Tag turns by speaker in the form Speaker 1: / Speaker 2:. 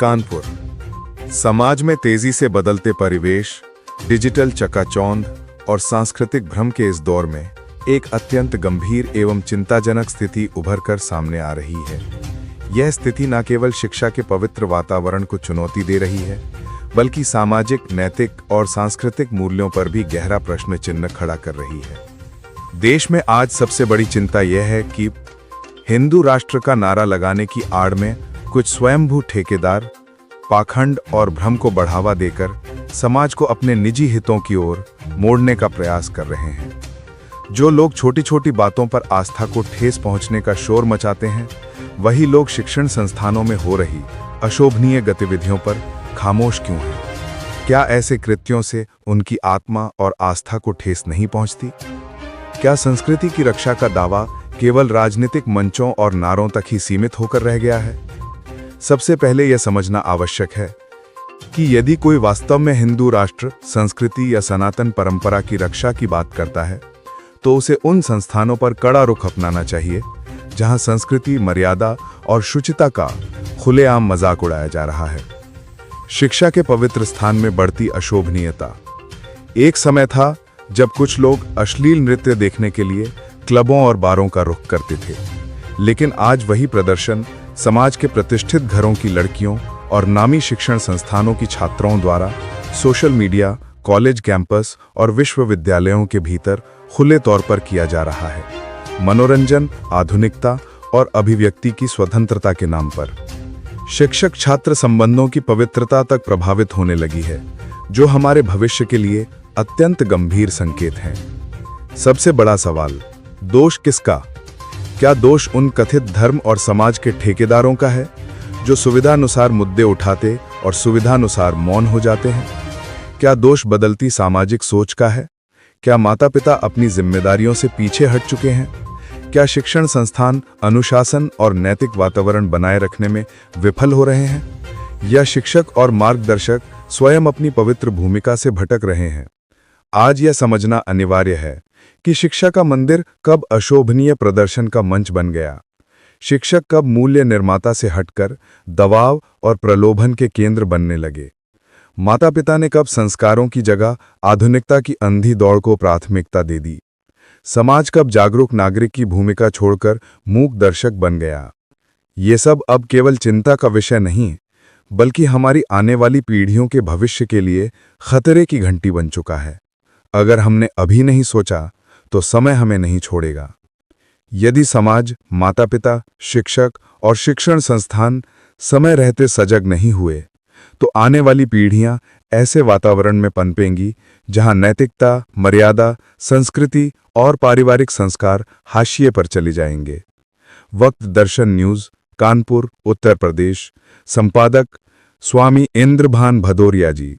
Speaker 1: कानपुर। समाज में तेजी से बदलते परिवेश, डिजिटल चकाचौंध और सांस्कृतिक भ्रम के इस दौर में एक अत्यंत गंभीर एवं चिंताजनक स्थिति उभर कर सामने आ रही है। यह स्थिति न केवल शिक्षा के पवित्र वातावरण को चुनौती दे रही है, बल्कि सामाजिक, नैतिक और सांस्कृतिक मूल्यों पर भी गहरा प्रश्न चिन्ह खड़ा कर रही है। देश में आज सबसे बड़ी चिंता यह है कि हिंदू राष्ट्र का नारा लगाने की आड़ में कुछ स्वयंभू ठेकेदार पाखंड और भ्रम को बढ़ावा देकर समाज को अपने निजी हितों की ओर मोड़ने का प्रयास कर रहे हैं। जो लोग छोटी छोटी बातों पर आस्था को ठेस पहुंचने का शोर मचाते हैं, वही लोग शिक्षण संस्थानों में हो रही अशोभनीय गतिविधियों पर खामोश क्यों हैं? क्या ऐसे कृत्यों से उनकी आत्मा और आस्था को ठेस नहीं पहुंचती? क्या संस्कृति की रक्षा का दावा केवल राजनीतिक मंचों और नारों तक ही सीमित होकर रह गया है? सबसे पहले यह समझना आवश्यक है कि यदि कोई वास्तव में हिंदू राष्ट्र, संस्कृति या सनातन परंपरा की रक्षा की बात करता है, तो उसे उन संस्थानों पर कड़ा रुख अपनाना चाहिए जहां संस्कृति, मर्यादा और शुचिता का खुलेआम मजाक उड़ाया जा रहा है। शिक्षा के पवित्र स्थान में बढ़ती अशोभनीयता। एक समय था जब कुछ लोग अश्लील नृत्य देखने के लिए क्लबों और बारों का रुख करते थे, लेकिन आज वही प्रदर्शन समाज के प्रतिष्ठित घरों की लड़कियों और नामी शिक्षण संस्थानों की छात्राओं द्वारा सोशल मीडिया, कॉलेज कैंपस और विश्वविद्यालयों के भीतर खुले तौर पर किया जा रहा है। मनोरंजन, आधुनिकता और अभिव्यक्ति की स्वतंत्रता के नाम पर शिक्षक छात्र संबंधों की पवित्रता तक प्रभावित होने लगी है, जो हमारे भविष्य के लिए अत्यंत गंभीर संकेत है। सबसे बड़ा सवाल, दोष किसका? क्या दोष उन कथित धर्म और समाज के ठेकेदारों का है जो सुविधानुसार मुद्दे उठाते और सुविधानुसार मौन हो जाते हैं? क्या दोष बदलती सामाजिक सोच का है? क्या माता पिता अपनी जिम्मेदारियों से पीछे हट चुके हैं? क्या शिक्षण संस्थान अनुशासन और नैतिक वातावरण बनाए रखने में विफल हो रहे हैं? या शिक्षक और मार्गदर्शक स्वयं अपनी पवित्र भूमिका से भटक रहे हैं? आज यह समझना अनिवार्य है कि शिक्षा का मंदिर कब अशोभनीय प्रदर्शन का मंच बन गया। शिक्षक कब मूल्य निर्माता से हटकर दबाव और प्रलोभन के केंद्र बनने लगे। माता पिता ने कब संस्कारों की जगह आधुनिकता की अंधी दौड़ को प्राथमिकता दे दी। समाज कब जागरूक नागरिक की भूमिका छोड़कर मूक दर्शक बन गया। ये सब अब केवल चिंता का विषय नहीं, बल्कि हमारी आने वाली पीढ़ियों के भविष्य के लिए खतरे की घंटी बन चुका है। अगर हमने अभी नहीं सोचा तो समय हमें नहीं छोड़ेगा। यदि समाज, माता पिता, शिक्षक और शिक्षण संस्थान समय रहते सजग नहीं हुए, तो आने वाली पीढ़ियां ऐसे वातावरण में पनपेंगी जहां नैतिकता, मर्यादा, संस्कृति और पारिवारिक संस्कार हाशिए पर चले जाएंगे। वक्त दर्शन न्यूज, कानपुर, उत्तर प्रदेश। संपादक स्वामी इंद्रभान भदौरिया जी।